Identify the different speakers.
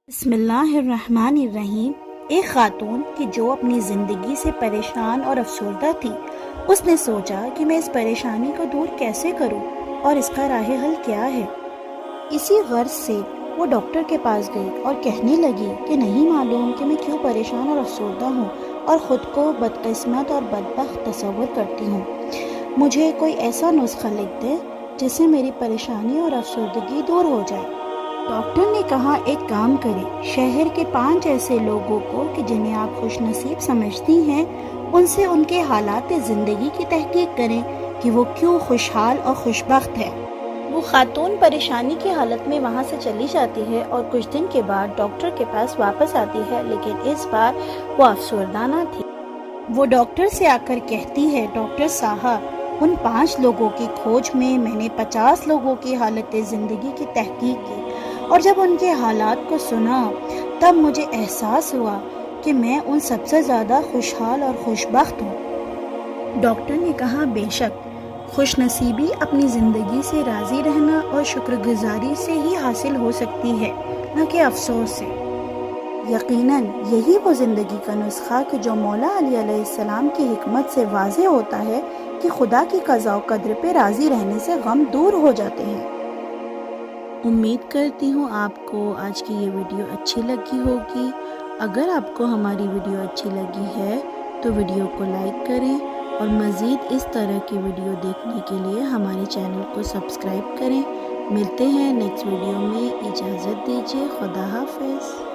Speaker 1: बिस्मिल्लाहिर्रहमानिर्रहीम। एक खातून कि जो अपनी ज़िंदगी से परेशान और अफसरदा थी, उसने सोचा कि मैं इस परेशानी को दूर कैसे करूं और इसका राह हल क्या है। इसी गर्ज से वो डॉक्टर के पास गई और कहने लगी कि नहीं मालूम कि मैं क्यों परेशान और अफसरदा हूँ और ख़ुद को बदकिस्मत और बदबख्त तस्वुर करती हूँ। मुझे कोई ऐसा नुस्खा लिख दे जिससे मेरी परेशानी और अफसरदगी दूर हो जाए। डॉक्टर ने कहा, एक काम करें, शहर के 5 ऐसे लोगों को कि जिन्हें आप खुशनसीब समझती हैं, उनसे उनके हालात ज़िंदगी की तहकीक करें कि वो क्यों खुशहाल और खुशबख्त है। वो खातून परेशानी की हालत में वहाँ से चली जाती है और कुछ दिन के बाद डॉक्टर के पास वापस आती है, लेकिन इस बार वो अफसरदा न थी। वो डॉक्टर से आकर कहती है, डॉक्टर साहब, उन 5 लोगों की खोज में मैंने 50 लोगों की हालत ज़िंदगी की तहकीक की और जब उनके हालात को सुना तब मुझे एहसास हुआ कि मैं उन सबसे ज़्यादा खुशहाल और खुशबख्त हूँ। डॉक्टर ने कहा, बेशक खुशनसीबी अपनी ज़िंदगी से राज़ी रहना और शुक्रगुजारी से ही हासिल हो सकती है, न कि अफसोस से। यकीनन यही वो ज़िंदगी का नुस्खा कि जो मौला अली अलैहिस्सलाम की हिकमत से वाज़े होता है कि खुदा की क़ज़ा और क़द्र पे राज़ी रहने से गम दूर हो जाते हैं। उम्मीद करती हूँ आपको आज की ये वीडियो अच्छी लगी होगी। अगर आपको हमारी वीडियो अच्छी लगी है तो वीडियो को लाइक करें और मज़ीद इस तरह की वीडियो देखने के लिए हमारे चैनल को सब्सक्राइब करें। मिलते हैं नेक्स्ट वीडियो में, इजाज़त दीजिए, खुदा हाफ़िज़।